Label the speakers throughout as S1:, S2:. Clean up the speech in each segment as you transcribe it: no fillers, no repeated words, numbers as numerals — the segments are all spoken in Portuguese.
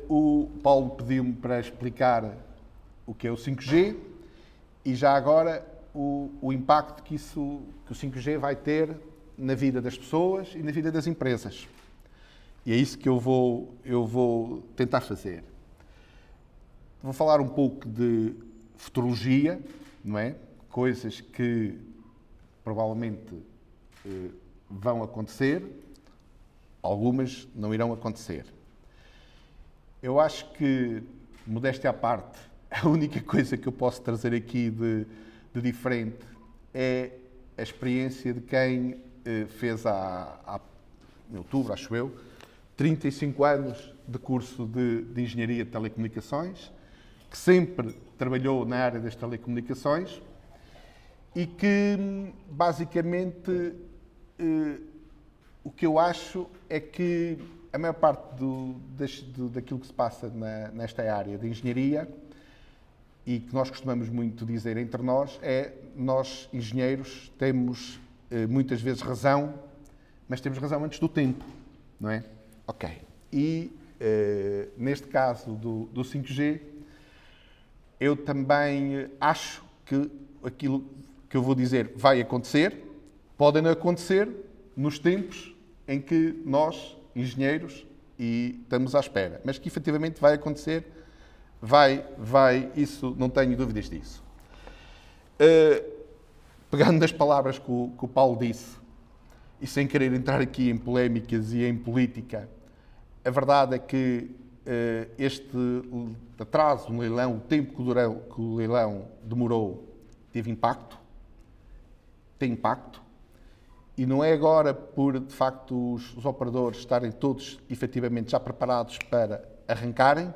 S1: O Paulo pediu-me para explicar o que é o 5G e já agora o impacto que o 5G vai ter na vida das pessoas e na vida das empresas. E é isso que eu vou tentar fazer. Vou falar um pouco de futurologia, não é? Coisas que provavelmente vão acontecer, algumas não irão acontecer. Eu acho que, modéstia à parte, a única coisa que eu posso trazer aqui de diferente é a experiência de quem fez em outubro, acho eu, 35 anos de curso de Engenharia de Telecomunicações, que sempre trabalhou na área das telecomunicações e que, basicamente, o que eu acho é que a maior parte daquilo que se passa nesta área de engenharia e que nós costumamos muito dizer entre nós é nós, engenheiros, temos muitas vezes razão, mas temos razão antes do tempo, não é? Ok. E, neste caso do 5G, eu também acho que aquilo que eu vou dizer vai acontecer, podem não acontecer nos tempos em que nós, engenheiros, e estamos à espera, mas que efetivamente vai acontecer, isso não tenho dúvidas disso. Pegando nas palavras que o Paulo disse, e sem querer entrar aqui em polémicas e em política, a verdade é que este atraso no leilão, o tempo que o leilão demorou, teve impacto, tem impacto, e não é agora por, de facto, os operadores estarem todos, efetivamente, já preparados para arrancarem,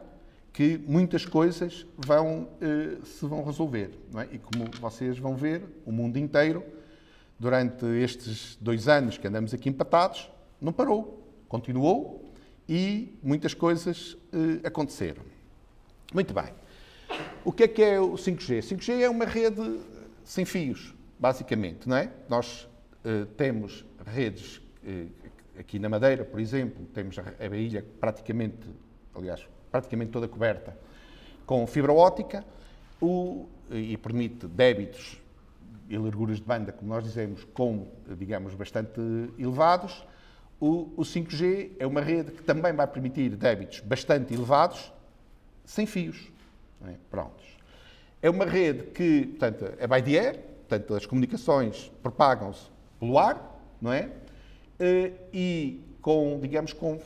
S1: que muitas coisas se vão resolver. Não é? E como vocês vão ver, o mundo inteiro, durante estes 2 anos que andamos aqui empatados, não parou, continuou e muitas coisas aconteceram. Muito bem. O que é o 5G? 5G é uma rede sem fios, basicamente, não é? Nós temos redes, aqui na Madeira, por exemplo, temos a ilha praticamente toda coberta com fibra óptica e permite débitos e larguras de banda, como nós dizemos, digamos, bastante elevados. O 5G é uma rede que também vai permitir débitos bastante elevados, sem fios. Não é? Prontos. É uma rede que, portanto, é by the air, portanto, as comunicações propagam-se pelo ar, não é? E com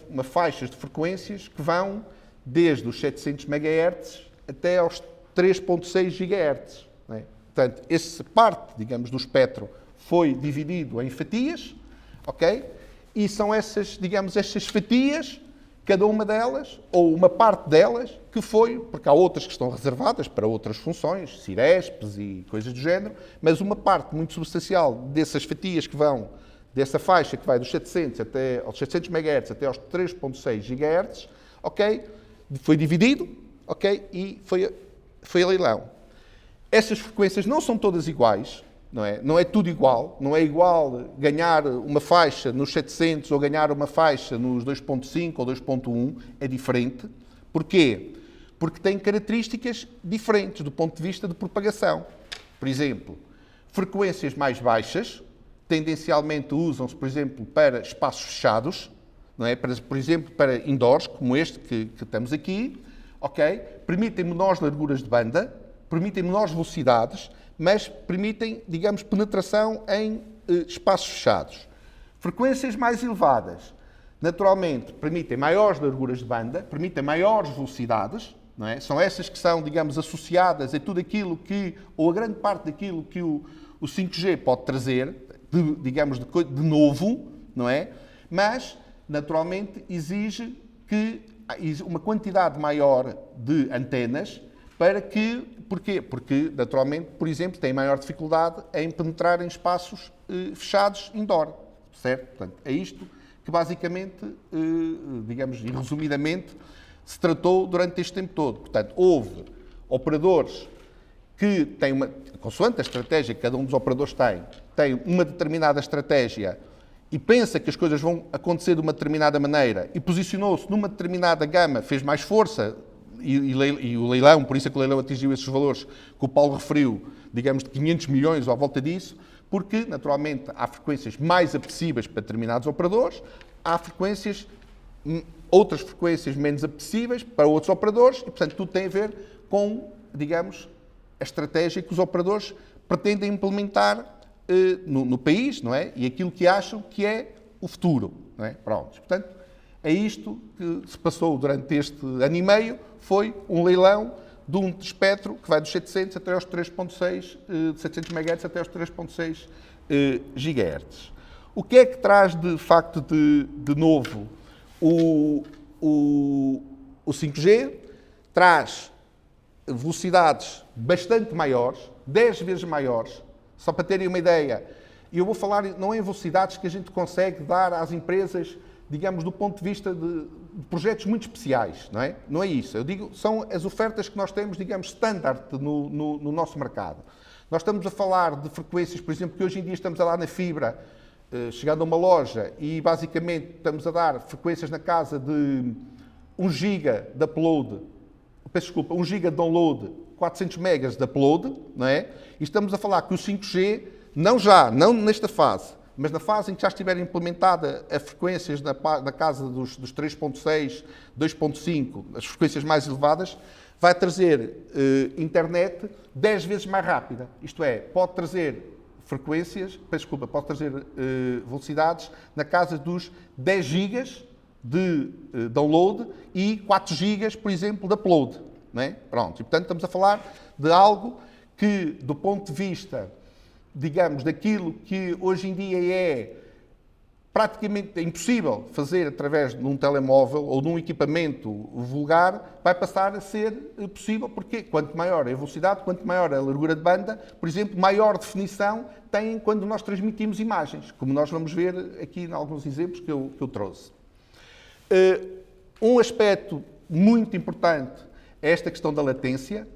S1: uma faixas de frequências que vão desde os 700 MHz até aos 3.6 GHz. Não é? Portanto, essa parte, digamos, do espectro foi dividido em fatias, ok? E são essas fatias, cada uma delas, ou uma parte delas, que foi, porque há outras que estão reservadas para outras funções, CIRESPs e coisas do género, mas uma parte muito substancial dessas fatias que vão, dessa faixa que vai dos 700 até aos 700 MHz até aos 3.6 GHz, ok? Foi dividido, ok? E foi a leilão. Essas frequências não são todas iguais, não é? Não é tudo igual. Não é igual ganhar uma faixa nos 700 ou ganhar uma faixa nos 2.5 ou 2.1. É diferente. Porquê? Porque tem características diferentes do ponto de vista de propagação. Por exemplo, frequências mais baixas tendencialmente usam-se, por exemplo, para espaços fechados, não é? Por exemplo, para indoors, como este que estamos aqui, ok? Permitem menores larguras de banda, permitem menores velocidades, mas permitem, digamos, penetração em espaços fechados. Frequências mais elevadas, naturalmente, permitem maiores larguras de banda, permitem maiores velocidades, não é? São essas que são, digamos, associadas a tudo aquilo ou a grande parte daquilo que o 5G pode trazer, de novo, não é? Mas, naturalmente, exige uma quantidade maior de antenas Porquê? Porque, naturalmente, por exemplo, tem maior dificuldade em penetrar em espaços fechados indoor, certo? Portanto, é isto que basicamente, digamos, e resumidamente, se tratou durante este tempo todo. Portanto, houve operadores que têm consoante a estratégia que cada um dos operadores tem uma determinada estratégia e pensa que as coisas vão acontecer de uma determinada maneira e posicionou-se numa determinada gama, fez mais força e o leilão, por isso é que o leilão atingiu esses valores que o Paulo referiu, digamos de 500 milhões ou à volta disso, porque naturalmente há frequências mais apetecíveis para determinados operadores, há outras frequências menos apetecíveis para outros operadores e, portanto, tudo tem a ver com, digamos, a estratégia que os operadores pretendem implementar no país, não é? E aquilo que acham que é o futuro, não é? Pronto. Portanto, é isto que se passou durante este ano e meio, foi um leilão de um espectro que vai dos 700 até aos 3.6, de 700 MHz até aos 3.6 GHz. O que é que traz de facto de novo o 5G? Traz velocidades bastante maiores, 10 vezes maiores. Só para terem uma ideia, e eu vou falar não em velocidades que a gente consegue dar às empresas, digamos, do ponto de vista de projetos muito especiais, não é? Não é isso. Eu digo, são as ofertas que nós temos, digamos, standard no nosso mercado. Nós estamos a falar de frequências, por exemplo, que hoje em dia estamos a dar na fibra, chegando a uma loja, e basicamente estamos a dar frequências na casa de 1 GB de upload, peço desculpa, 1 GB de download, 400 megas de upload, não é? E estamos a falar que o 5G, não nesta fase, mas na fase em que já estiver implementada as frequências na casa dos 3.6, 2.5, as frequências mais elevadas, vai trazer internet 10 vezes mais rápida. Isto é, pode trazer pode trazer velocidades na casa dos 10 GB de download e 4 GB, por exemplo, de upload. Não é? Pronto. E, portanto, estamos a falar de algo que, do ponto de vista, digamos, daquilo que hoje em dia é praticamente impossível fazer através de um telemóvel ou de um equipamento vulgar, vai passar a ser possível, porque quanto maior a velocidade, quanto maior a largura de banda, por exemplo, maior definição tem quando nós transmitimos imagens, como nós vamos ver aqui em alguns exemplos que eu trouxe. Um aspecto muito importante é esta questão da latência.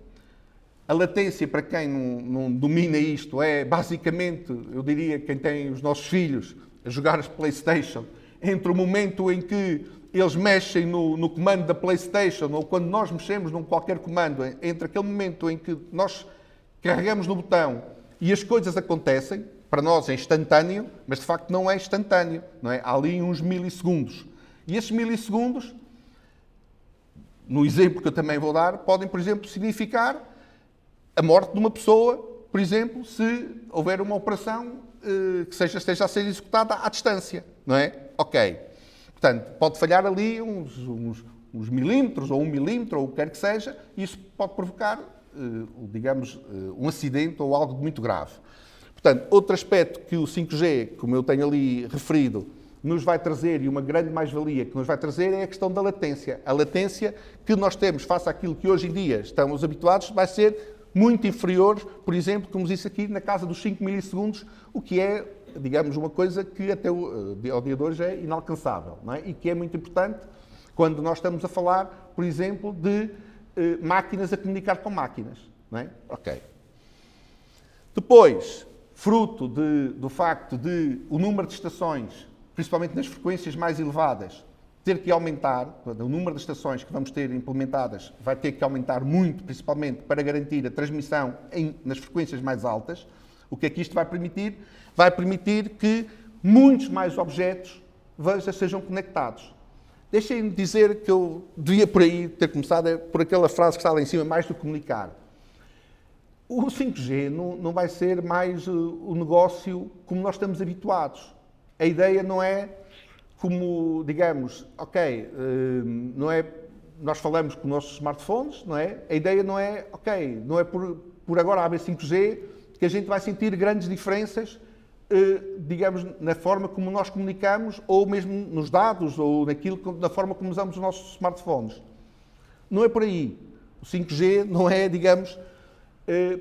S1: A latência, para quem não domina isto, é basicamente, eu diria, quem tem os nossos filhos a jogar as PlayStation, entre o momento em que eles mexem no comando da PlayStation ou quando nós mexemos num qualquer comando, entre aquele momento em que nós carregamos no botão e as coisas acontecem, para nós é instantâneo, mas de facto não é instantâneo, não é? Há ali uns milissegundos. E esses milissegundos, no exemplo que eu também vou dar, podem, por exemplo, significar a morte de uma pessoa, por exemplo, se houver uma operação que esteja a ser executada à distância, não é? Ok. Portanto, pode falhar ali uns milímetros ou 1 milímetro ou o que quer que seja, e isso pode provocar, digamos, um acidente ou algo muito grave. Portanto, outro aspecto que o 5G, como eu tenho ali referido, nos vai trazer, e uma grande mais-valia que nos vai trazer, é a questão da latência. A latência que nós temos face àquilo que hoje em dia estamos habituados vai ser muito inferior, por exemplo, como disse aqui, na casa dos 5 milissegundos, o que é, digamos, uma coisa que até ao dia de hoje é inalcançável, não é? E que é muito importante quando nós estamos a falar, por exemplo, de máquinas a comunicar com máquinas, não é? Ok. Depois, fruto do facto de o número de estações, principalmente nas frequências mais elevadas, ter que aumentar, o número de estações que vamos ter implementadas vai ter que aumentar muito, principalmente para garantir a transmissão nas frequências mais altas. O que é que isto vai permitir? Vai permitir que muitos mais objetos sejam conectados. Deixem-me dizer que eu devia por aí ter começado por aquela frase que está lá em cima, mais do que comunicar. O 5G não vai ser mais o negócio como nós estamos habituados. A ideia não é como, digamos, ok, não é, nós falamos com os nossos smartphones, não é? A ideia não é, ok, não é por agora haver 5G que a gente vai sentir grandes diferenças, digamos, na forma como nós comunicamos ou mesmo nos dados ou na forma como usamos os nossos smartphones. Não é por aí. O 5G não é, digamos,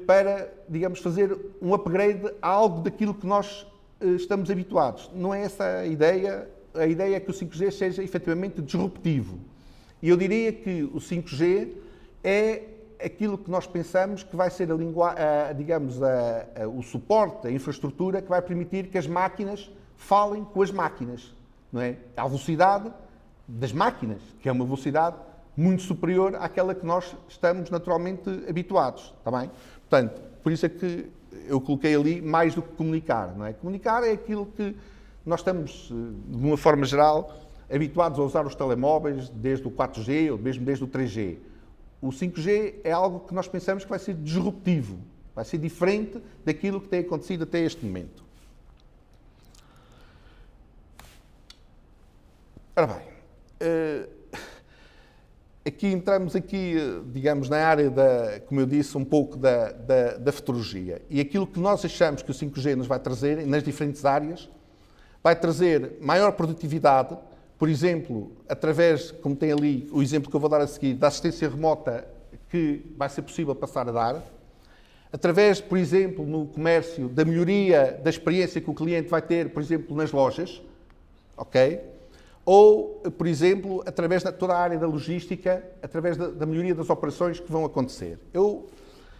S1: para, digamos, fazer um upgrade a algo daquilo que nós estamos habituados. Não é essa a ideia. A ideia é que o 5G seja efetivamente disruptivo. E eu diria que o 5G é aquilo que nós pensamos que vai ser o suporte, a infraestrutura que vai permitir que as máquinas falem com as máquinas, não é? À velocidade das máquinas, que é uma velocidade muito superior àquela que nós estamos naturalmente habituados, está bem? Portanto, por isso é que eu coloquei ali mais do que comunicar, não é? Comunicar é aquilo que nós estamos, de uma forma geral, habituados a usar os telemóveis desde o 4G ou mesmo desde o 3G. O 5G é algo que nós pensamos que vai ser disruptivo, vai ser diferente daquilo que tem acontecido até este momento. Ora bem, aqui entramos digamos, na área como eu disse, um pouco da futurologia. E aquilo que nós achamos que o 5G nos vai trazer, nas diferentes áreas, vai trazer maior produtividade, por exemplo, através, como tem ali o exemplo que eu vou dar a seguir, da assistência remota que vai ser possível passar a dar, através, por exemplo, no comércio, da melhoria da experiência que o cliente vai ter, por exemplo, nas lojas, ok? Ou, por exemplo, através de toda a área da logística, através da melhoria das operações que vão acontecer. Eu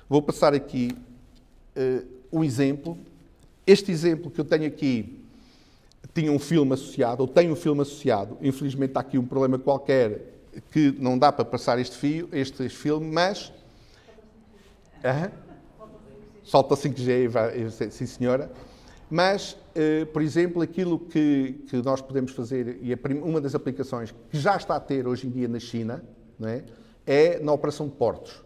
S1: vou passar aqui um exemplo. Este exemplo que eu tenho aqui tinha um filme associado, ou tem um filme associado. Infelizmente está aqui um problema qualquer que não dá para passar este filme, mas... Solta 5G, sim senhora. Mas, por exemplo, aquilo que nós podemos fazer, e uma das aplicações que já está a ter hoje em dia na China, não é na operação de portos.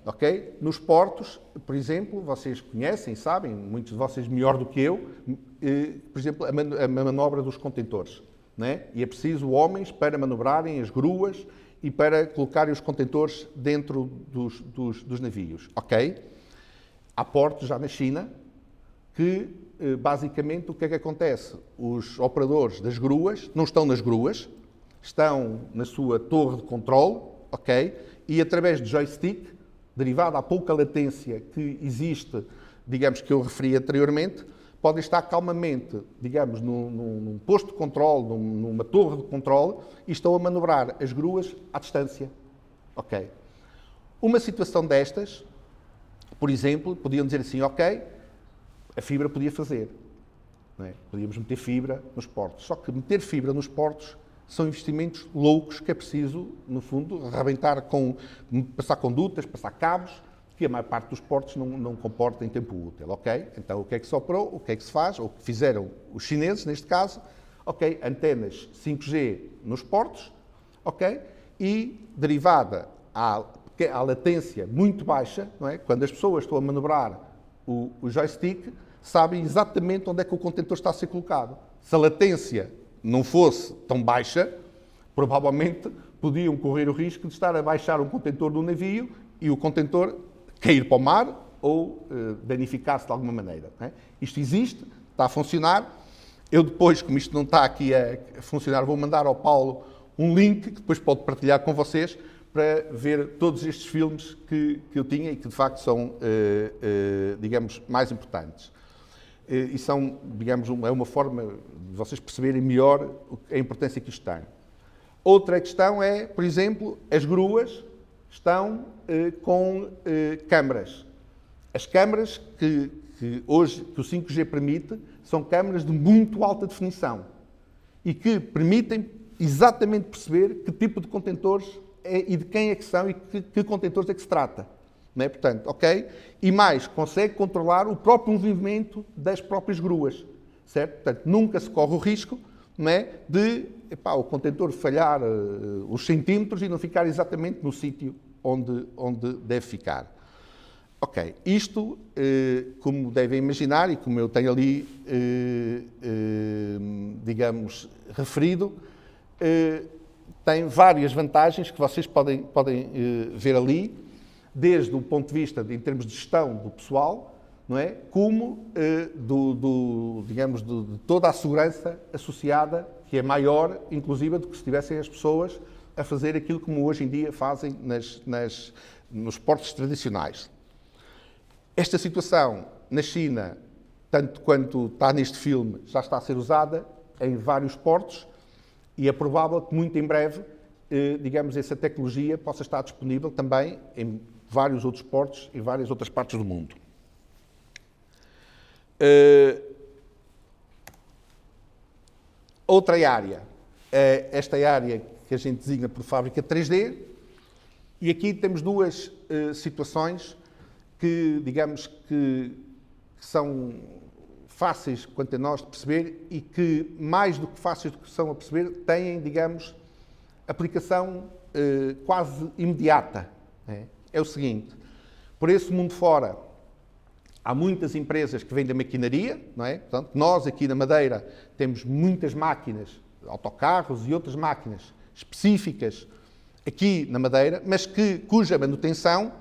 S1: Okay? Nos portos, por exemplo, vocês conhecem, sabem, muitos de vocês melhor do que eu, por exemplo, a manobra dos contentores. Não é? E é preciso homens para manobrarem as gruas e para colocarem os contentores dentro dos navios. Ok? Há portos já na China que, basicamente, o que é que acontece? Os operadores das gruas não estão nas gruas, estão na sua torre de controle, ok? E através de joystick, derivado à pouca latência que existe, digamos, que eu referi anteriormente, podem estar calmamente, digamos, num posto de controle, numa torre de controle, e estão a manobrar as gruas à distância. Ok? Uma situação destas, por exemplo, podiam dizer assim, ok, a fibra podia fazer. Não é? Podíamos meter fibra nos portos. Só que meter fibra nos portos são investimentos loucos que é preciso, no fundo, passar condutas, passar cabos, que a maior parte dos portos não comporta em tempo útil, ok? Então, o que é que se operou? O que é que se faz? Ou o que fizeram os chineses, neste caso? Ok, antenas 5G nos portos, ok? E derivada à latência muito baixa, não é? Quando as pessoas estão a manobrar o joystick, sabem exatamente onde é que o contentor está a ser colocado. Se a latência não fosse tão baixa, provavelmente podiam correr o risco de estar a baixar um contentor do navio e o contentor cair para o mar ou danificar-se de alguma maneira. Não é? Isto existe, está a funcionar. Eu depois, como isto não está aqui a funcionar, vou mandar ao Paulo um link que depois pode partilhar com vocês para ver todos estes filmes que eu tinha e que de facto são, digamos, mais importantes. E são, digamos, é uma forma de vocês perceberem melhor a importância que isto tem. Outra questão é, por exemplo, as gruas estão com câmaras. As câmaras que hoje que o 5G permite são câmaras de muito alta definição e que permitem exatamente perceber que tipo de contentores e de quem é que são e que contentores é que se trata. Não é? Portanto, ok? E mais, consegue controlar o próprio movimento das próprias gruas, certo? Portanto, nunca se corre o risco, não é, de o contentor falhar os centímetros e não ficar exatamente no sítio onde deve ficar. Ok, isto, como devem imaginar e como eu tenho ali, digamos, referido, tem várias vantagens que vocês podem ver ali, desde o ponto de vista, em termos de gestão do pessoal, não é? Como digamos, de toda a segurança associada, que é maior, inclusive, do que se tivessem as pessoas a fazer aquilo como hoje em dia fazem nos portos tradicionais. Esta situação na China, tanto quanto está neste filme, já está a ser usada em vários portos e é provável que muito em breve, digamos, essa tecnologia possa estar disponível também em vários outros portos em várias outras partes do mundo. Outra área, esta área que a gente designa por fábrica 3D, e aqui temos duas situações que, digamos, que são fáceis quanto a nós de perceber e que, mais do que fáceis de são a perceber, têm, digamos, aplicação quase imediata. É o seguinte, por esse mundo fora, há muitas empresas que vendem maquinaria, não é? Portanto, nós aqui na Madeira temos muitas máquinas, autocarros e outras máquinas específicas aqui na Madeira, mas cuja manutenção,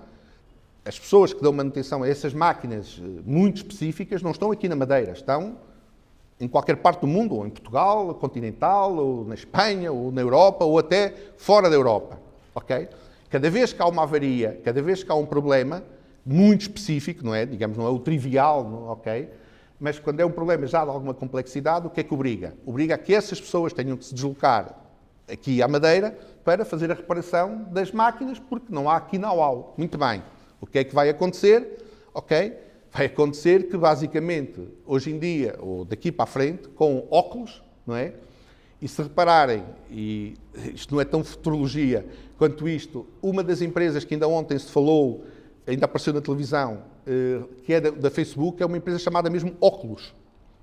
S1: as pessoas que dão manutenção a essas máquinas muito específicas não estão aqui na Madeira, estão em qualquer parte do mundo, ou em Portugal, continental, ou na Espanha, ou na Europa, ou até fora da Europa. Okay? Cada vez que há uma avaria, cada vez que há um problema muito específico, não é? Digamos, não é o trivial, ok? Mas quando é um problema já de alguma complexidade, o que é que obriga? Obriga a que essas pessoas tenham que se deslocar aqui à Madeira para fazer a reparação das máquinas, porque não há aqui know-how. Muito bem. O que é que vai acontecer? Ok? Vai acontecer que, basicamente, hoje em dia, ou daqui para a frente, com óculos, não é? E se repararem, e isto não é tão futurologia quanto isto, uma das empresas que ainda ontem se falou, ainda apareceu na televisão, que é da Facebook, é uma empresa chamada mesmo Oculus,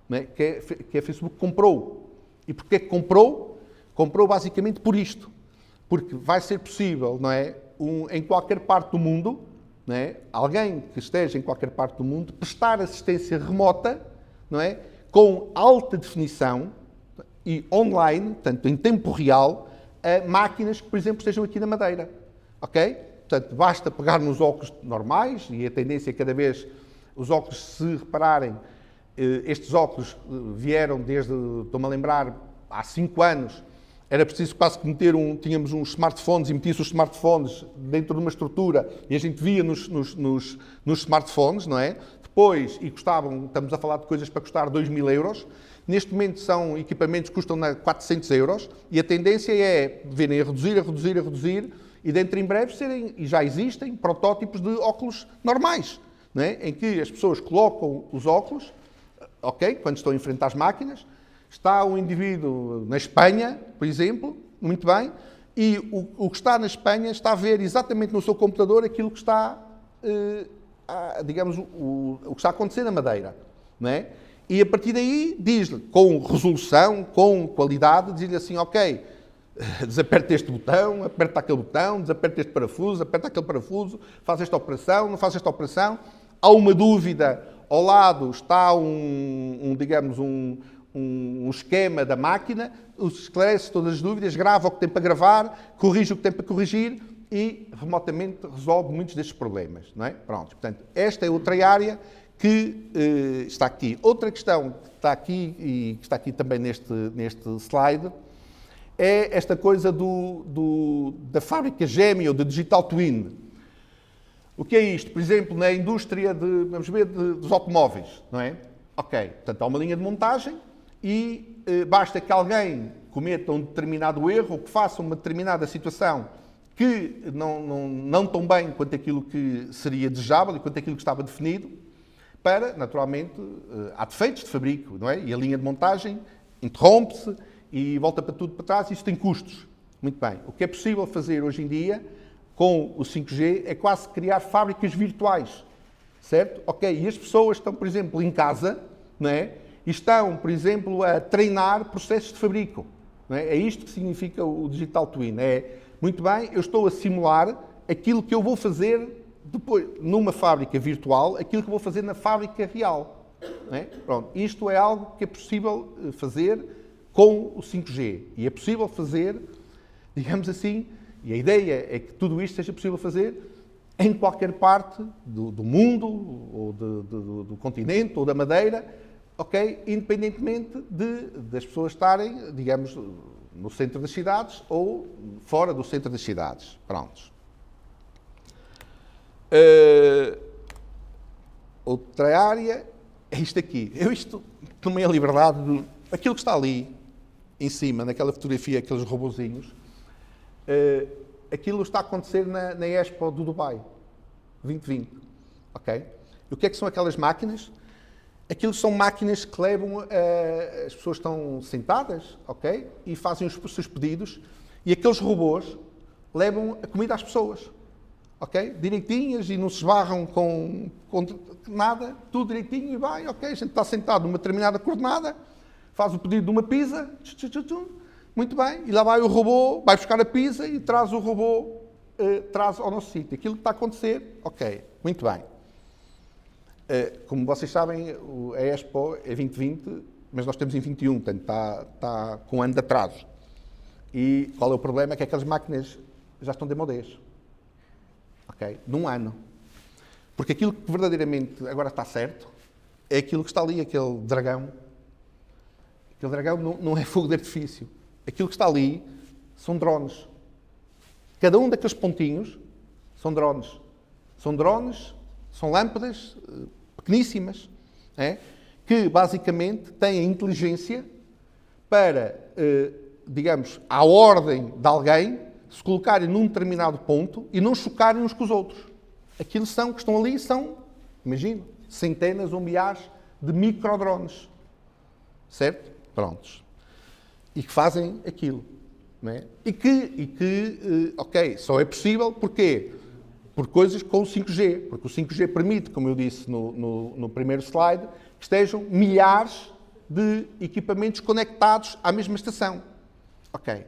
S1: não é? Que a Facebook comprou. E porquê que comprou? Comprou basicamente por isto. Porque vai ser possível, não é? Em qualquer parte do mundo, não é? Alguém que esteja em qualquer parte do mundo, prestar assistência remota, não é? Com alta definição e online, portanto, em tempo real, a máquinas que, por exemplo, estejam aqui na Madeira. Ok? Portanto, basta pegar nos óculos normais, e a tendência é cada vez os óculos, se repararem, estes óculos vieram desde, estou-me a lembrar, há 5 anos, era preciso quase que tínhamos uns smartphones e metia-se os smartphones dentro de uma estrutura e a gente via nos smartphones, não é? Depois, e custavam, estamos a falar de coisas para custar 2.000 euros, neste momento são equipamentos que custam 400 euros e a tendência é verem a reduzir, e dentro em breve serem, e já existem, protótipos de óculos normais, não é? Em que as pessoas colocam os óculos, ok, quando estão em frente às máquinas, está um indivíduo na Espanha, por exemplo, muito bem, e o que está na Espanha está a ver exatamente no seu computador aquilo que está, digamos, o que está a acontecer na Madeira, não é? E a partir daí diz-lhe, com resolução, com qualidade, diz-lhe assim, ok, desaperta este botão, aperta aquele botão, desaperta este parafuso, aperta aquele parafuso, faz esta operação, não faz esta operação. Há uma dúvida, ao lado está digamos, um esquema da máquina, esclarece todas as dúvidas, grava o que tem para gravar, corrige o que tem para corrigir e remotamente resolve muitos destes problemas, não é? Pronto, portanto, esta é outra área que está aqui. Outra questão que está aqui e que está aqui também neste slide é esta coisa da fábrica gêmea ou da digital twin. O que é isto? Por exemplo, na indústria dos automóveis, não é? Ok, portanto, há uma linha de montagem e basta que alguém cometa um determinado erro ou que faça uma determinada situação que não tão bem quanto aquilo que seria desejável e quanto aquilo que estava definido, para, naturalmente, há defeitos de fabrico, não é? E a linha de montagem interrompe-se e volta para tudo para trás e isso tem custos. Muito bem. O que é possível fazer hoje em dia com o 5G é quase criar fábricas virtuais, certo? Ok, e as pessoas estão, por exemplo, em casa, não é? E estão, por exemplo, a treinar processos de fabrico. Não é? É isto que significa o Digital Twin. É, muito bem, eu estou a simular aquilo que eu vou fazer depois, numa fábrica virtual, aquilo que vou fazer na fábrica real. Não é? Pronto, isto é algo que é possível fazer com o 5G. E é possível fazer, digamos assim, e a ideia é que tudo isto seja possível fazer em qualquer parte do mundo, ou do continente, ou da Madeira, ok? Independentemente das pessoas estarem, digamos, no centro das cidades ou fora do centro das cidades. Prontos. Outra área é isto aqui. Isto tomei a liberdade aquilo que está ali em cima, naquela fotografia, aqueles robozinhos, aquilo está a acontecer na Expo do Dubai 2020. Ok? E o que é que são aquelas máquinas? Aquilo são máquinas que levam, as pessoas estão sentadas, ok? E fazem os seus pedidos, e aqueles robôs levam a comida às pessoas, ok? Direitinhas e não se esbarram com nada, tudo direitinho e vai, ok? A gente está sentado numa determinada coordenada, faz o pedido de uma pizza, muito bem, e lá vai o robô, vai buscar a pizza e traz o robô, traz ao nosso sítio. Aquilo que está a acontecer, ok, muito bem. Como vocês sabem, a Expo é 2020, mas nós estamos em 21, portanto está com um ano de atraso. E qual é o problema? É que aquelas máquinas já estão demodés. Ok? Num ano. Porque aquilo que verdadeiramente agora está certo é aquilo que está ali, aquele dragão. Aquele dragão não é fogo de artifício. Aquilo que está ali são drones. Cada um daqueles pontinhos são drones. São drones, são lâmpadas pequeníssimas, que basicamente têm a inteligência para, digamos, à ordem de alguém, se colocarem num determinado ponto e não chocarem uns com os outros. Aquilo que estão ali são, imagino, centenas ou milhares de microdrones. Certo? Prontos. E que fazem aquilo. Não é? E que, ok, só é possível porquê? Por coisas com o 5G. Porque o 5G permite, como eu disse no primeiro slide, que estejam milhares de equipamentos conectados à mesma estação. Ok.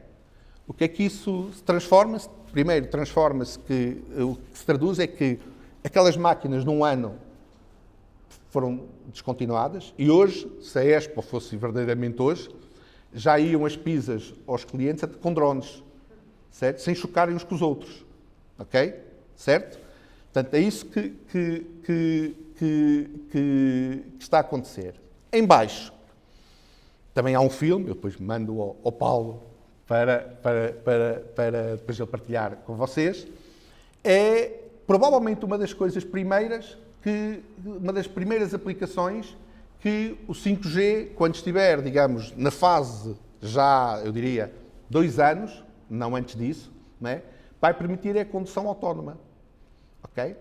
S1: O que é que isso se transforma? Primeiro, transforma-se que o que se traduz é que aquelas máquinas num ano foram descontinuadas e hoje, se a Expo fosse verdadeiramente hoje, já iam as pizzas aos clientes com drones, certo? Sem chocarem uns com os outros. Ok? Certo? Portanto, é isso que está a acontecer. Em baixo, também há um filme, eu depois mando ao Paulo para depois ele partilhar com vocês. É provavelmente uma das coisas primeiras, uma das primeiras aplicações que o 5G, quando estiver, digamos, na fase já, eu diria, 2 anos, não antes disso, não é? Vai permitir a condução autónoma. Ok?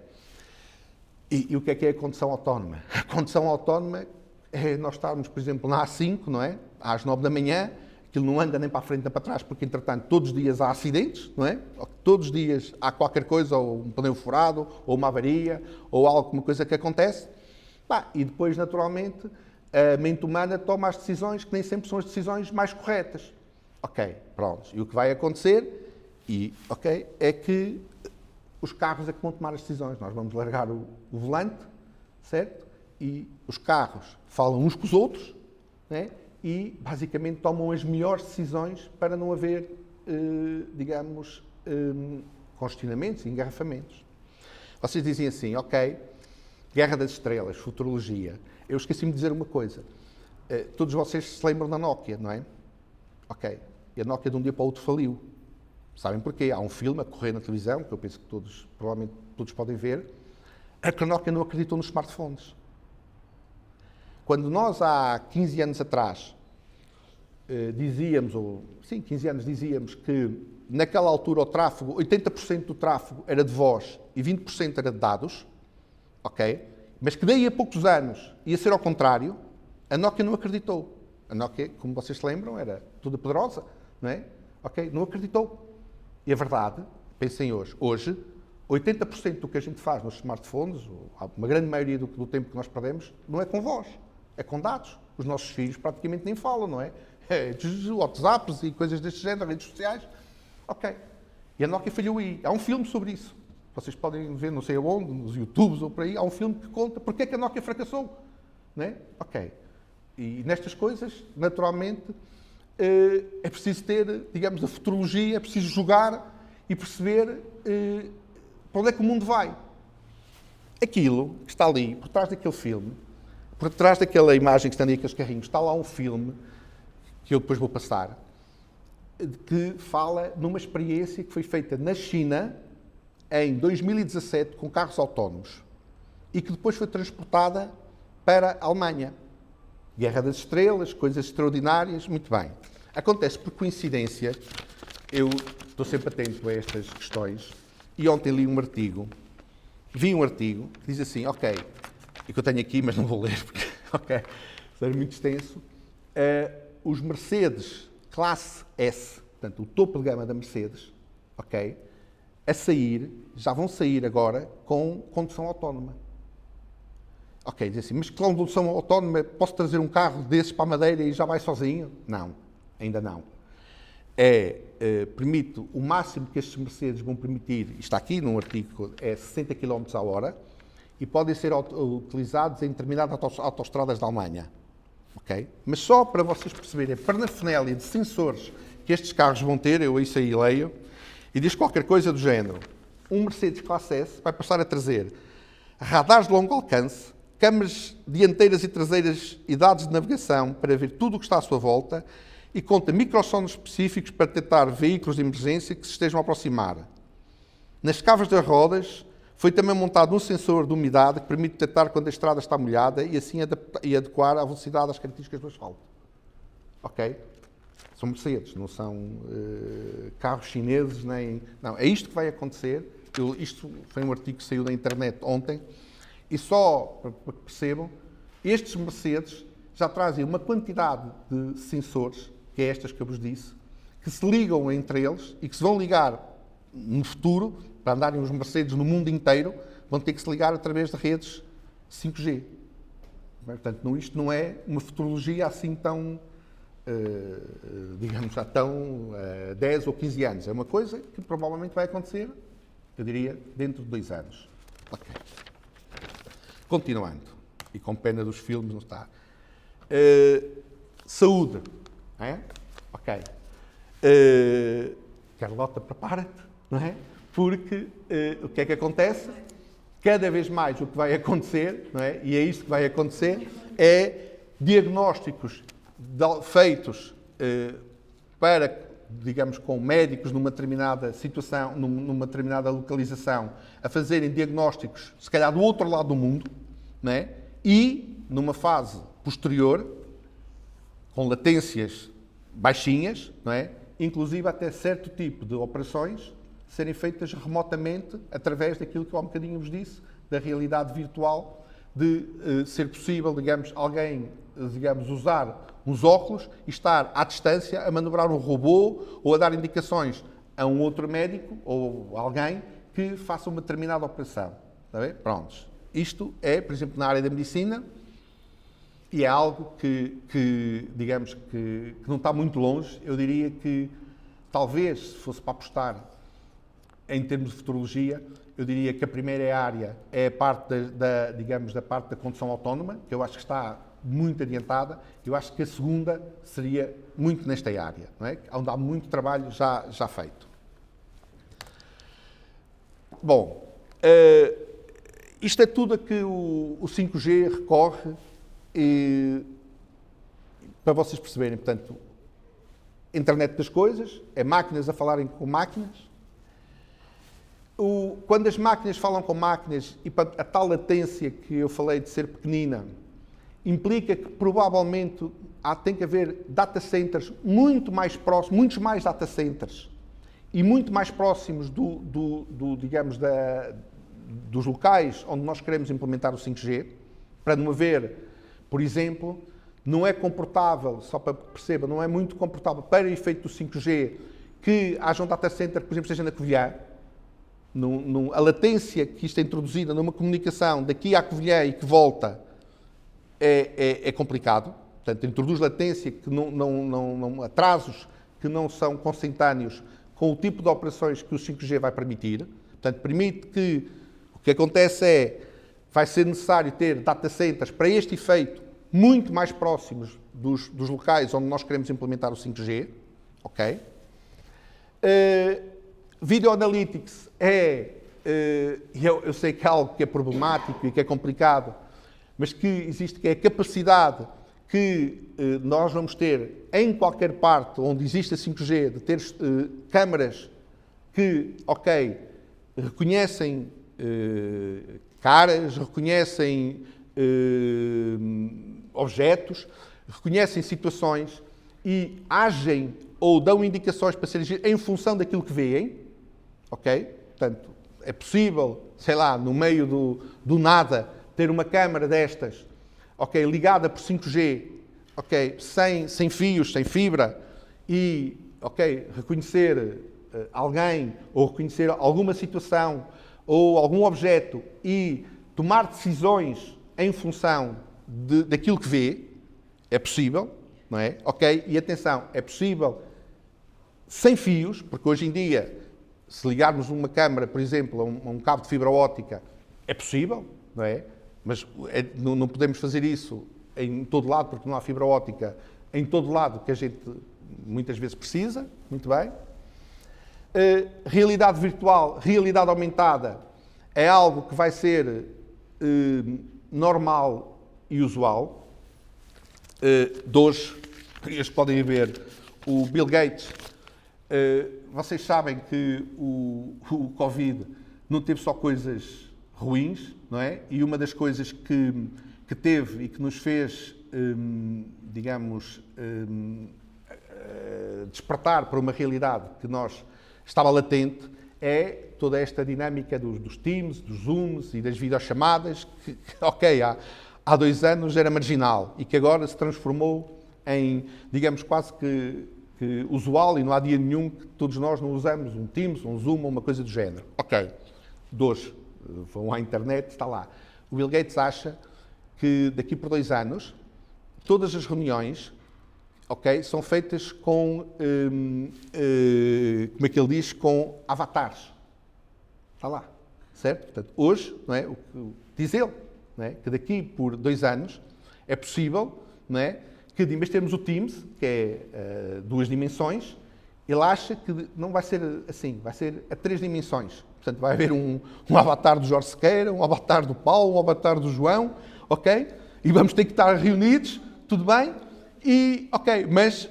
S1: E o que é a condução autónoma? A condução autónoma é nós estarmos, por exemplo, na A5, não é? Às 9 da manhã, aquilo não anda nem para a frente nem para trás, porque, entretanto, todos os dias há acidentes, não é? Todos os dias há qualquer coisa, ou um pneu furado, ou uma avaria, ou alguma coisa que acontece. E depois, naturalmente, a mente humana toma as decisões que nem sempre são as decisões mais corretas. Ok, pronto. E o que vai acontecer, é que os carros é que vão tomar as decisões. Nós vamos largar o volante, certo? E os carros falam uns com os outros, né? E basicamente tomam as melhores decisões para não haver, digamos, congestionamentos e engarrafamentos. Vocês dizem assim, ok, Guerra das Estrelas, futurologia. Eu esqueci-me de dizer uma coisa. Todos vocês se lembram da Nokia, não é? Ok. E a Nokia de um dia para o outro faliu. Sabem porquê? Há um filme a correr na televisão, que eu penso que provavelmente todos podem ver, que a Nokia não acreditou nos smartphones. Quando nós, há 15 anos atrás, dizíamos que naquela altura o tráfego, 80% do tráfego era de voz e 20% era de dados, ok? Mas que daí a poucos anos ia ser ao contrário, a Nokia não acreditou. A Nokia, como vocês se lembram, era toda poderosa, não é? Ok? Não acreditou. E a verdade, pensem hoje, 80% do que a gente faz nos smartphones, uma grande maioria do tempo que nós perdemos, não é com voz, é com dados. Os nossos filhos praticamente nem falam, não é? WhatsApps e coisas deste género, redes sociais. Ok. E a Nokia falhou aí. Há um filme sobre isso. Vocês podem ver, não sei aonde, nos YouTubes ou por aí, há um filme que conta porque é que a Nokia fracassou. Não é? Ok. E nestas coisas, naturalmente, é preciso ter, digamos, a futurologia, é preciso jogar e perceber para onde é que o mundo vai. Aquilo que está ali, por trás daquele filme, por trás daquela imagem que está ali, aqueles carrinhos, está lá um filme, que eu depois vou passar, que fala numa experiência que foi feita na China em 2017 com carros autónomos e que depois foi transportada para a Alemanha. Guerra das Estrelas, coisas extraordinárias, muito bem. Acontece por coincidência, eu estou sempre atento a estas questões, e ontem vi um artigo que diz assim, ok, e que eu tenho aqui, mas não vou ler ok? Isso era muito extenso. Os Mercedes classe S, portanto, o topo de gama da Mercedes, ok? Já vão sair agora com condução autónoma. Ok, diz assim, mas que condução autónoma, posso trazer um carro desses para a Madeira e já vai sozinho? Não, ainda não. Permite o máximo que estes Mercedes vão permitir, está aqui num artigo, é 60 km a hora e podem ser utilizados em determinadas autoestradas da Alemanha. Okay? Mas só para vocês perceberem a parafernália de sensores que estes carros vão ter, eu isso aí leio, e diz qualquer coisa do género. Um Mercedes Classe S vai passar a trazer radares de longo alcance, câmaras dianteiras e traseiras e dados de navegação para ver tudo o que está à sua volta e conta microsones específicos para detectar veículos de emergência que se estejam a aproximar. Nas cavas das rodas foi também montado um sensor de umidade que permite detectar quando a estrada está molhada e assim adequar a velocidade às características do asfalto. Ok? São Mercedes, não são carros chineses, nem... Não, é isto que vai acontecer. Isto foi um artigo que saiu da internet ontem. E só para que percebam, estes Mercedes já trazem uma quantidade de sensores, que é estas que eu vos disse, que se ligam entre eles e que se vão ligar no futuro, para andarem os Mercedes no mundo inteiro, vão ter que se ligar através de redes 5G. Portanto, isto não é uma futurologia assim tão, digamos, já tão 10 ou 15 anos. É uma coisa que provavelmente vai acontecer, eu diria, dentro de 2 anos. Ok. Continuando, e com pena dos filmes, não está. Saúde. É? Ok. Carlota, prepara-te, não é? Porque o que é que acontece? Cada vez mais o que vai acontecer, não é? E é isto que vai acontecer, é diagnósticos feitos para, digamos, com médicos numa determinada situação, numa determinada localização, a fazerem diagnósticos, se calhar do outro lado do mundo, não é? E, numa fase posterior, com latências baixinhas, não é? Inclusive até certo tipo de operações serem feitas remotamente através daquilo que eu há um bocadinho vos disse, da realidade virtual, de ser possível, digamos, alguém, digamos, usar uns óculos e estar à distância a manobrar um robô ou a dar indicações a um outro médico ou alguém que faça uma determinada operação. Está bem? Prontos. Isto é, por exemplo, na área da medicina, e é algo que digamos, que não está muito longe. Eu diria que, talvez, se fosse para apostar em termos de futurologia, eu diria que a primeira área é a parte digamos, da parte da condução autónoma, que eu acho que está muito adiantada. Eu acho que a segunda seria muito nesta área, não é? Onde há muito trabalho já feito. Bom, isto é tudo a que o 5G recorre, e, para vocês perceberem, portanto, internet das coisas, é máquinas a falarem com máquinas. Quando as máquinas falam com máquinas, e a tal latência que eu falei de ser pequenina, implica que provavelmente tem que haver data centers muito mais próximos, muitos mais data centers, e muito mais próximos digamos, dos locais onde nós queremos implementar o 5G, para não haver, por exemplo, não é confortável, só para que perceba, não é muito confortável para efeito do 5G que haja um data center, por exemplo, seja na Covilhã. A latência que isto é introduzida numa comunicação daqui à Covilhã e que volta é complicado. Portanto, introduz latência, que atrasos que não são consentâneos com o tipo de operações que o 5G vai permitir. Portanto, permite que o que acontece vai ser necessário ter data centers para este efeito muito mais próximos dos locais onde nós queremos implementar o 5G. Ok? Video Analytics eu sei que é algo que é problemático e que é complicado, mas que existe, que é a capacidade que nós vamos ter em qualquer parte onde existe a 5G, de ter câmaras que, ok, reconhecem caras, reconhecem objetos, reconhecem situações e agem ou dão indicações para serem em função daquilo que veem, ok? Portanto, é possível, sei lá, no meio do nada, ter uma câmara destas, ok, ligada por 5G, ok, sem fios, sem fibra, e, ok, reconhecer alguém, ou reconhecer alguma situação, ou algum objeto, e tomar decisões em função daquilo que vê, é possível, não é? Ok, e atenção, é possível sem fios, porque hoje em dia, se ligarmos uma câmara, por exemplo, a um cabo de fibra óptica, é possível, não é? Mas não podemos fazer isso em todo lado, porque não há fibra óptica em todo lado que a gente muitas vezes precisa. Muito bem. Realidade virtual, realidade aumentada, é algo que vai ser normal e usual. De hoje, eles podem ver o Bill Gates. Vocês sabem que o Covid não teve só coisas ruins, não é? E uma das coisas que teve e que nos fez, digamos, despertar para uma realidade que estava latente, é toda esta dinâmica dos Teams, dos Zooms e das videochamadas, que ok, há 2 anos era marginal e que agora se transformou em, digamos, quase que usual, e não há dia nenhum que todos nós não usamos um Teams, um Zoom ou uma coisa do género. Ok, de hoje, vão à internet, está lá. O Bill Gates acha que daqui por 2 anos, todas as reuniões, ok, são feitas com, como é que ele diz, com avatares. Está lá, certo? Portanto, hoje, não é, diz ele, não é, que daqui por 2 anos é possível, não é, que em vez de termos o Teams, que é 2 dimensões, ele acha que não vai ser assim, vai ser a 3 dimensões. Portanto, vai haver um avatar do Jorge Sequeira, um avatar do Paulo, um avatar do João, ok? E vamos ter que estar reunidos, tudo bem? E, ok, mas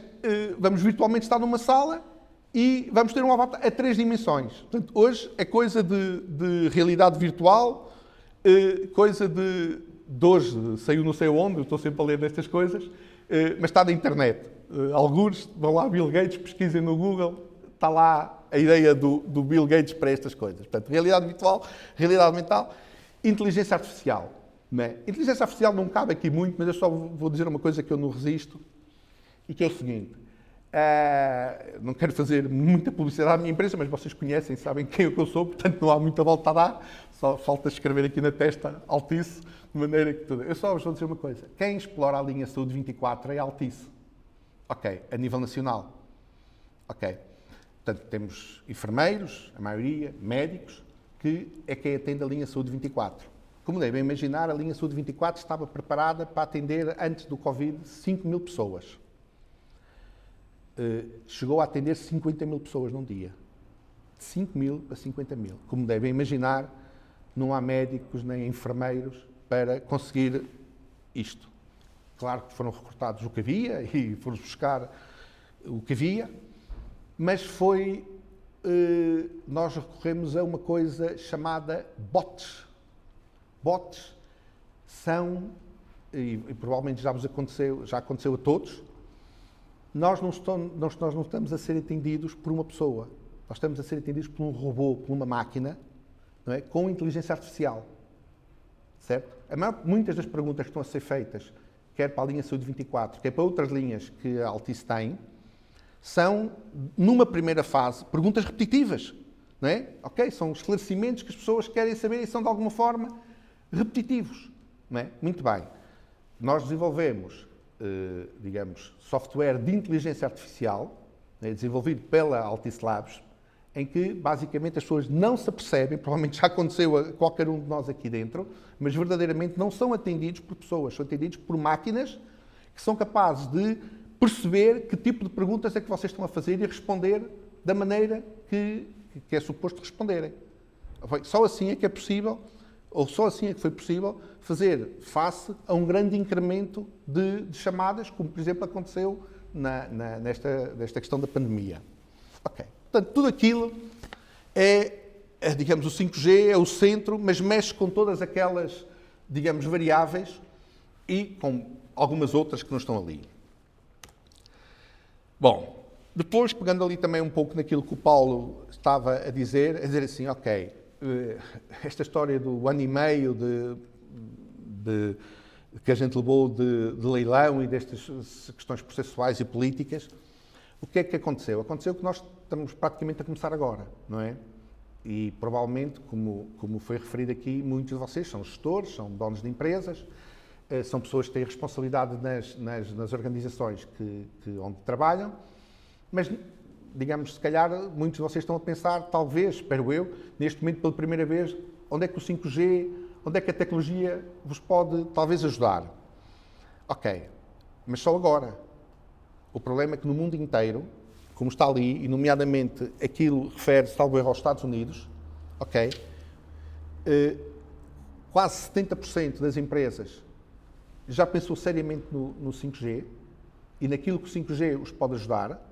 S1: vamos virtualmente estar numa sala e vamos ter um avatar a 3 dimensões. Portanto, hoje é coisa de realidade virtual, coisa de hoje, saiu não sei onde, eu estou sempre a ler destas coisas, mas está na internet. Alguns vão lá, Bill Gates, pesquisem no Google, está lá a ideia do Bill Gates para estas coisas. Portanto, realidade virtual, realidade mental, inteligência artificial. Não é? Inteligência artificial não cabe aqui muito, mas eu só vou dizer uma coisa que eu não resisto, e que é o seguinte. Não quero fazer muita publicidade à minha empresa, mas vocês conhecem, sabem quem eu sou, portanto não há muita volta a dar, só falta escrever aqui na testa Altice, de maneira que tudo. Eu só vos vou dizer uma coisa, quem explora a linha Saúde 24 é a Altice. Ok, a nível nacional. Ok. Portanto, temos enfermeiros, a maioria, médicos, que é quem atende a linha Saúde 24. Como devem imaginar, a linha Saúde 24 estava preparada para atender, antes do Covid, 5.000 pessoas. Chegou a atender 50.000 pessoas num dia. De 5.000 a 50.000. Como devem imaginar, não há médicos nem enfermeiros para conseguir isto. Claro que foram recortados o que havia e foram buscar o que havia, mas nós recorremos a uma coisa chamada bots. Bots são, e provavelmente já aconteceu a todos, nós não estamos a ser atendidos por uma pessoa, nós estamos a ser atendidos por um robô, por uma máquina, não é? Com inteligência artificial. Certo? Muitas das perguntas que estão a ser feitas, quer para a linha Saúde 24, quer para outras linhas que a Altice tem, são, numa primeira fase, perguntas repetitivas. Não é? Ok? São esclarecimentos que as pessoas querem saber e são, de alguma forma, repetitivos. Não é? Muito bem. Nós desenvolvemos, digamos, software de inteligência artificial, né, desenvolvido pela Altice Labs, em que, basicamente, as pessoas não se apercebem, provavelmente já aconteceu a qualquer um de nós aqui dentro, mas verdadeiramente não são atendidos por pessoas, são atendidos por máquinas que são capazes de perceber que tipo de perguntas é que vocês estão a fazer e responder da maneira que é suposto responderem. Só assim é que é possível, ou só assim é que foi possível, fazer face a um grande incremento de chamadas, como, por exemplo, aconteceu nesta questão da pandemia. Ok. Portanto, tudo aquilo digamos, o 5G é o centro, mas mexe com todas aquelas, digamos, variáveis e com algumas outras que não estão ali. Bom, depois, pegando ali também um pouco naquilo que o Paulo estava a dizer assim, ok, esta história do 1 ano e meio que a gente levou de leilão e destas questões processuais e políticas, o que é que aconteceu? Aconteceu que nós estamos praticamente a começar agora, não é? E provavelmente, como foi referido aqui, muitos de vocês são gestores, são donos de empresas, são pessoas que têm responsabilidade nas organizações onde trabalham, mas, digamos, se calhar muitos de vocês estão a pensar, talvez, espero eu, neste momento pela primeira vez, onde é que o 5G, onde é que a tecnologia vos pode talvez ajudar. Ok, mas só agora. O problema é que no mundo inteiro, como está ali, e nomeadamente aquilo refere-se talvez aos Estados Unidos, ok, quase 70% das empresas já pensou seriamente no 5G e naquilo que o 5G os pode ajudar,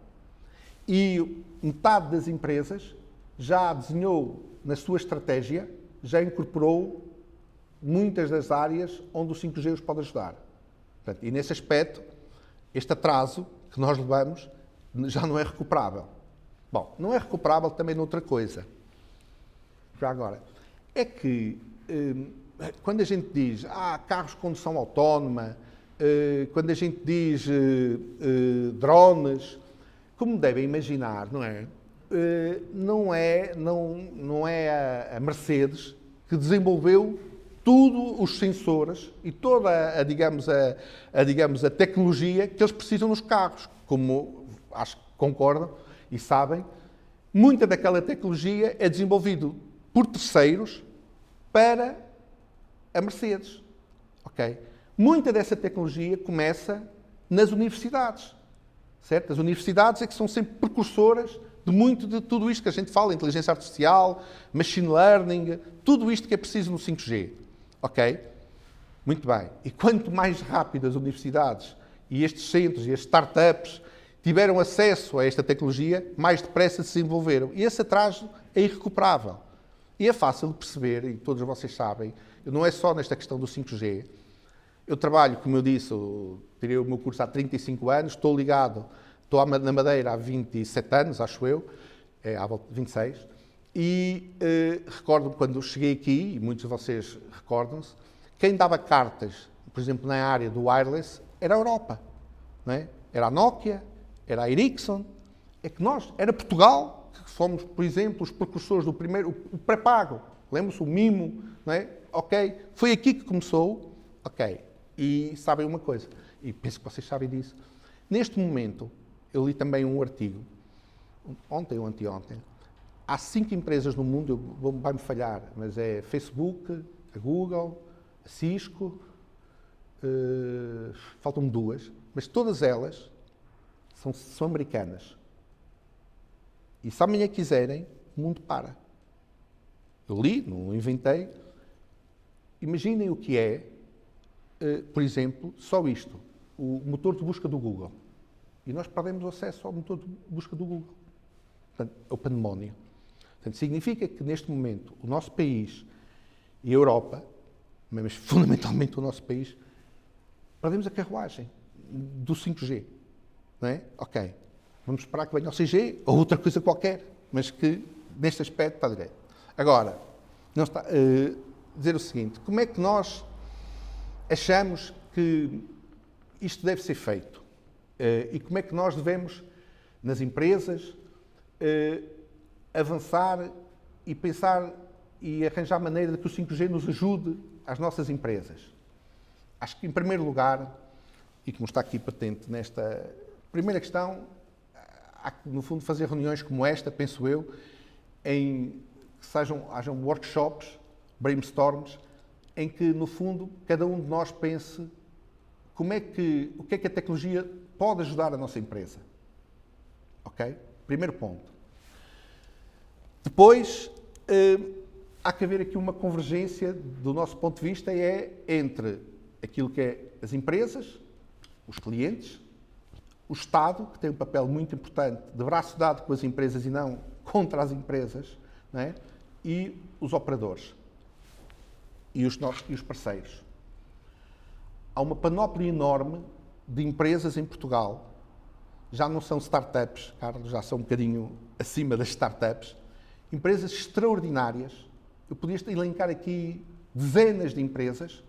S1: e metade das empresas já desenhou na sua estratégia, já incorporou muitas das áreas onde o 5G os pode ajudar. Portanto, e nesse aspecto, este atraso que nós levamos já não é recuperável. Bom, não é recuperável também noutra coisa. Já agora, é que quando a gente diz carros de condução autónoma, quando a gente diz drones, como devem imaginar, não é? Não é a Mercedes que desenvolveu tudo os sensores e toda a tecnologia que eles precisam nos carros. Como acho que concordam e sabem, muita daquela tecnologia é desenvolvida por terceiros para a Mercedes. Okay? Muita dessa tecnologia começa nas universidades. Certo? As universidades é que são sempre precursoras de muito de tudo isto que a gente fala, inteligência artificial, machine learning, tudo isto que é preciso no 5G. Ok? Muito bem. E quanto mais rápido as universidades e estes centros e as startups tiveram acesso a esta tecnologia, mais depressa se desenvolveram. E esse atraso é irrecuperável. E é fácil de perceber, e todos vocês sabem, não é só nesta questão do 5G. Eu trabalho, como eu disse, tirei o meu curso há 35 anos, estou na Madeira há 27 anos, acho eu, há 26, e recordo-me quando cheguei aqui, e muitos de vocês recordam-se, quem dava cartas, por exemplo, na área do wireless, era a Europa. Não é? Era a Nokia, era a Ericsson, era Portugal, que fomos, por exemplo, os precursores do primeiro, o pré-pago, lembra-se, o MIMO, não é? Ok, foi aqui que começou, ok. E sabem uma coisa, e penso que vocês sabem disso, neste momento, eu li também um artigo, ontem ou anteontem, há 5 empresas no mundo, vai-me falhar, mas é Facebook, a Google, a Cisco, faltam-me 2, mas todas elas são americanas. E se amanhã quiserem, o mundo para. Eu li, não inventei. Imaginem o que é, por exemplo, só isto, o motor de busca do Google. E nós perdemos acesso ao motor de busca do Google. Portanto, é o pandemónio. Portanto, significa que, neste momento, o nosso país e a Europa, mas fundamentalmente o nosso país, perdemos a carruagem do 5G. Não é? Ok. Vamos esperar que venha o 6G ou outra coisa qualquer, mas que, neste aspecto, está direito. Agora, não está, dizer o seguinte, como é que nós achamos que isto deve ser feito? E como é que nós devemos, nas empresas, avançar e pensar e arranjar maneira de que o 5G nos ajude às nossas empresas? Acho que, em primeiro lugar, e como está aqui patente nesta primeira questão, há que, no fundo, fazer reuniões como esta, penso eu, em que hajam workshops, brainstorms, em que, no fundo, cada um de nós pense o que é que a tecnologia pode ajudar a nossa empresa. Ok? Primeiro ponto. Depois, há que haver aqui uma convergência, do nosso ponto de vista, entre aquilo que é as empresas, os clientes, o Estado, que tem um papel muito importante, de braço dado com as empresas e não contra as empresas, não é? E os operadores e os parceiros. Há uma panóplia enorme de empresas em Portugal, já não são startups, Carlos, já são um bocadinho acima das startups, empresas extraordinárias. Eu podia elencar aqui dezenas de empresas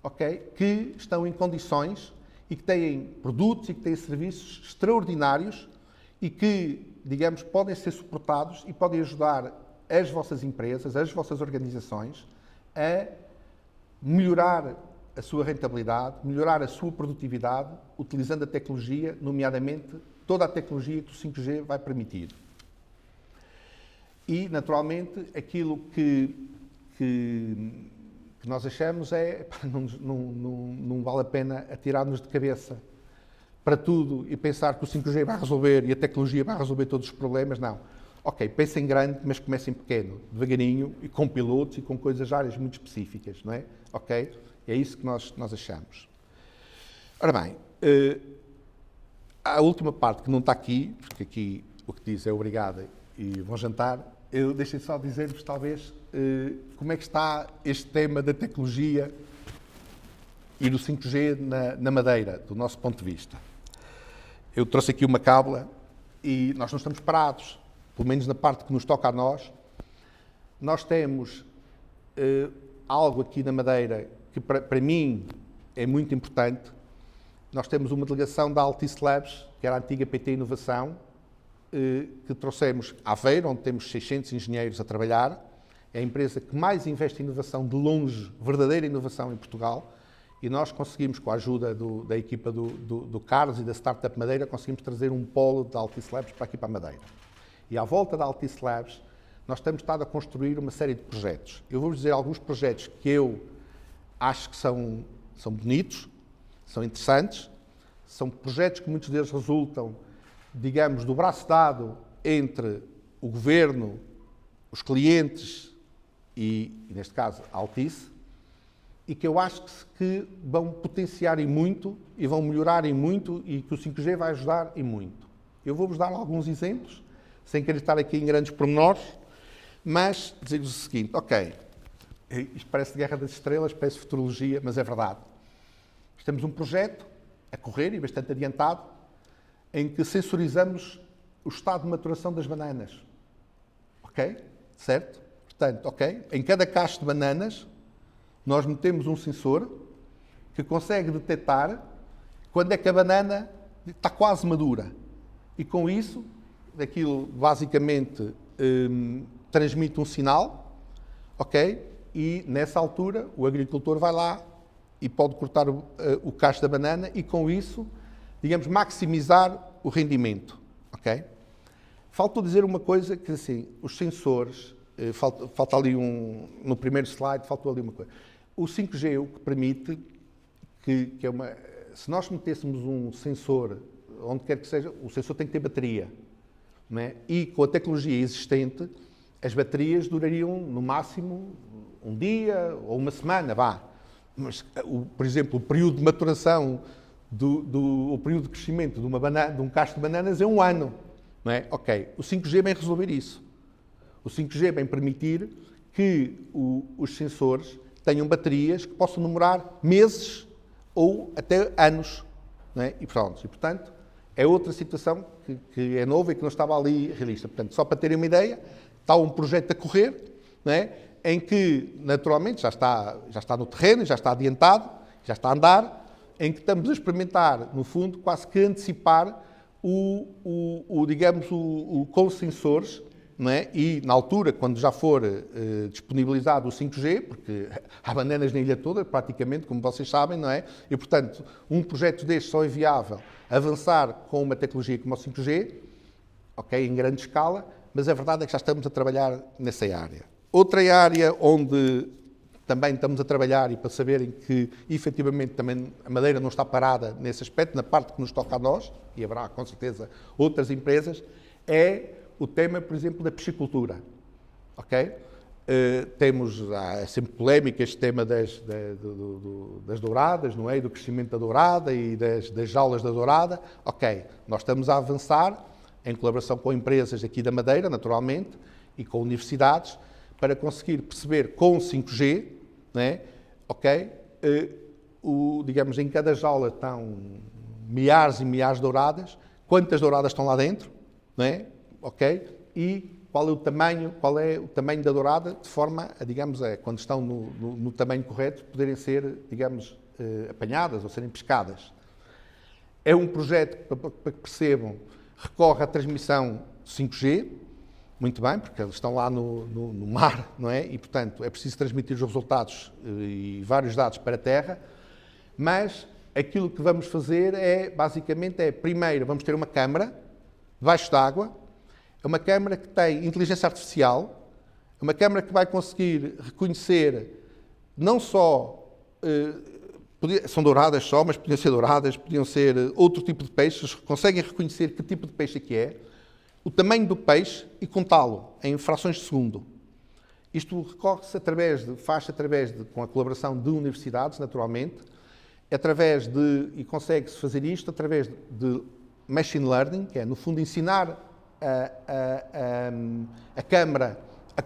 S1: ok? Que estão em condições e que têm produtos e que têm serviços extraordinários e que, digamos, podem ser suportados e podem ajudar as vossas empresas, as vossas organizações a melhorar a sua rentabilidade, melhorar a sua produtividade, utilizando a tecnologia, nomeadamente toda a tecnologia que o 5G vai permitir. E, naturalmente, aquilo que nós achamos é não vale a pena atirar-nos de cabeça para tudo e pensar que o 5G vai resolver e a tecnologia vai resolver todos os problemas. Não. Ok, pensem grande, mas comecem pequeno, devagarinho e com pilotos e com coisas áreas muito específicas, não é? Ok? É isso que nós achamos. Ora bem, a última parte que não está aqui, porque aqui o que diz é obrigada e vão jantar, eu deixei só dizer-vos, talvez, como é que está este tema da tecnologia e do 5G na Madeira, do nosso ponto de vista. Eu trouxe aqui uma cábula e nós não estamos parados, pelo menos na parte que nos toca a nós. Nós temos algo aqui na Madeira que para mim é muito importante. Nós temos uma delegação da Altice Labs, que era a antiga PT Inovação, que trouxemos a Aveiro, onde temos 600 engenheiros a trabalhar. É a empresa que mais investe em inovação de longe, verdadeira inovação em Portugal. E nós conseguimos, com a ajuda da equipa do Carlos e da Startup Madeira, conseguimos trazer um polo da Altice Labs para aqui para a Madeira. E à volta da Altice Labs, nós temos estado a construir uma série de projetos. Eu vou-vos dizer alguns projetos que eu acho que são bonitos, são interessantes, são projetos que muitos deles resultam, digamos, do braço dado entre o governo, os clientes e neste caso, a Altice, e que eu acho que vão potenciar em muito e vão melhorar em muito e que o 5G vai ajudar em muito. Eu vou-vos dar alguns exemplos, sem querer estar aqui em grandes pormenores, mas dizer-vos o seguinte, ok, isto parece Guerra das Estrelas, parece futurologia, mas é verdade. Temos um projeto a correr e bastante adiantado, em que sensorizamos o estado de maturação das bananas. Ok? Certo? Portanto, ok? Em cada cacho de bananas, nós metemos um sensor que consegue detectar quando é que a banana está quase madura. E com isso, aquilo basicamente transmite um sinal, ok? E nessa altura o agricultor vai lá e pode cortar o cacho da banana e com isso, digamos, maximizar o rendimento, ok? Faltou dizer uma coisa que assim, os sensores, falta ali no primeiro slide, faltou ali uma coisa. O 5G o que permite que é uma, se nós metêssemos um sensor, onde quer que seja, o sensor tem que ter bateria, não é? E com a tecnologia existente, as baterias durariam no máximo um dia ou uma semana, vá. Mas, por exemplo, o período de maturação, o período de crescimento de um cacho de bananas é um ano. Não é? Ok, o 5G vem resolver isso. O 5G vem permitir que os sensores tenham baterias que possam demorar meses ou até anos. Não é? E portanto, é outra situação que é nova e que não estava ali realista. Portanto, só para terem uma ideia, está um projeto a correr, não é? Em que, naturalmente, já está no terreno, já está adiantado, já está a andar, em que estamos a experimentar, no fundo, quase que antecipar com sensores, não é? E, na altura, quando já for disponibilizado o 5G, porque há bananas na ilha toda, praticamente, como vocês sabem, não é? E, portanto, um projeto deste só é viável avançar com uma tecnologia como o 5G, ok, em grande escala, mas a verdade é que já estamos a trabalhar nessa área. Outra área onde também estamos a trabalhar e para saberem que, efetivamente, também a Madeira não está parada nesse aspecto, na parte que nos toca a nós, e haverá, com certeza, outras empresas, é o tema, por exemplo, da piscicultura. Ok? Há sempre polémica este tema das douradas, não é? E do crescimento da dourada e das jaulas da dourada. Ok, nós estamos a avançar em colaboração com empresas aqui da Madeira, naturalmente, e com universidades, para conseguir perceber com 5G, né, ok, digamos, em cada jaula estão milhares e milhares de douradas, quantas douradas estão lá dentro, né, ok, e qual é o tamanho da dourada, de forma a, digamos, quando estão no tamanho correto, poderem ser, digamos, apanhadas ou serem pescadas. É um projeto, para que percebam, recorre à transmissão 5G, muito bem, porque eles estão lá no mar, não é? E, portanto, é preciso transmitir os resultados e vários dados para a Terra, mas aquilo que vamos fazer basicamente, primeiro, vamos ter uma câmara debaixo d'água, é uma câmara que tem inteligência artificial, é uma câmara que vai conseguir reconhecer não só, são douradas só, mas podiam ser douradas, podiam ser outro tipo de peixes, conseguem reconhecer que tipo de peixe é que é, o tamanho do peixe e contá-lo em frações de segundo. Isto recorre-se com a colaboração de universidades, naturalmente, e consegue-se fazer isto através de machine learning, que é, no fundo, ensinar a câmara a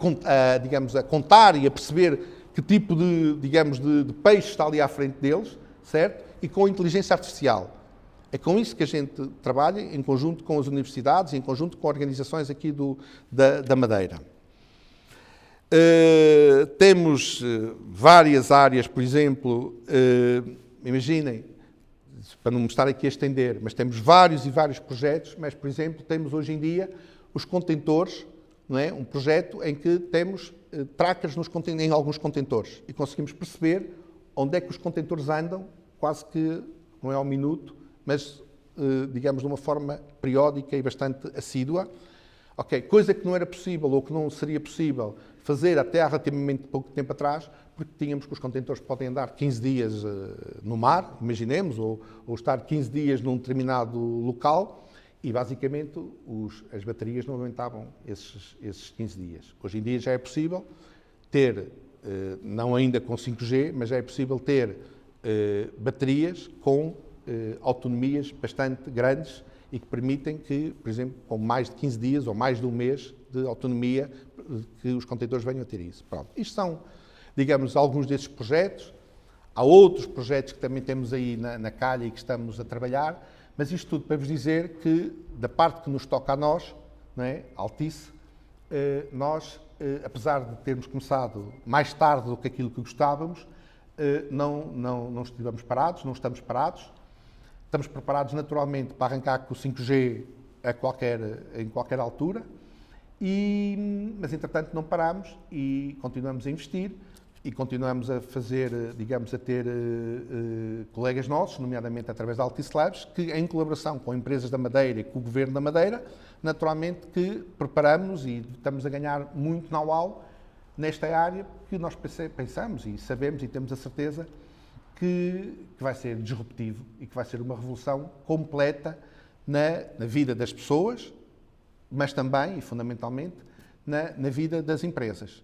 S1: contar e a perceber que tipo de peixe está ali à frente deles, certo? E com inteligência artificial. É com isso que a gente trabalha, em conjunto com as universidades, em conjunto com organizações aqui da Madeira. Temos várias áreas, por exemplo, imaginem, para não me estar aqui a estender, mas temos vários e vários projetos, mas, por exemplo, temos hoje em dia os contentores, não é? Um projeto em que temos trackers em alguns contentores e conseguimos perceber onde é que os contentores andam, quase que, não é ao minuto, mas, digamos, de uma forma periódica e bastante assídua. Okay. Coisa que não era possível ou que não seria possível fazer até há relativamente pouco tempo atrás, porque tínhamos que os contentores podem andar 15 dias no mar, imaginemos, ou estar 15 dias num determinado local e, basicamente, as baterias não aguentavam esses 15 dias. Hoje em dia já é possível ter, não ainda com 5G, mas já é possível ter baterias com autonomias bastante grandes e que permitem que, por exemplo, com mais de 15 dias ou mais de um mês de autonomia, que os contentores venham a ter isso. Pronto. Isto são, digamos, alguns desses projetos. Há outros projetos que também temos aí na calha e que estamos a trabalhar, mas isto tudo para vos dizer que, da parte que nos toca a nós, não é? Altice, nós, apesar de termos começado mais tarde do que aquilo que gostávamos, não estivemos parados, não estamos parados. Estamos preparados naturalmente para arrancar com o 5G em qualquer altura, mas entretanto não paramos e continuamos a investir e continuamos a fazer, digamos, a ter colegas nossos, nomeadamente através da Altice Labs, que em colaboração com empresas da Madeira e com o Governo da Madeira, naturalmente que preparamos e estamos a ganhar muito know-how nesta área que nós pensamos e sabemos e temos a certeza que vai ser disruptivo e que vai ser uma revolução completa na vida das pessoas, mas também, e fundamentalmente, na vida das empresas.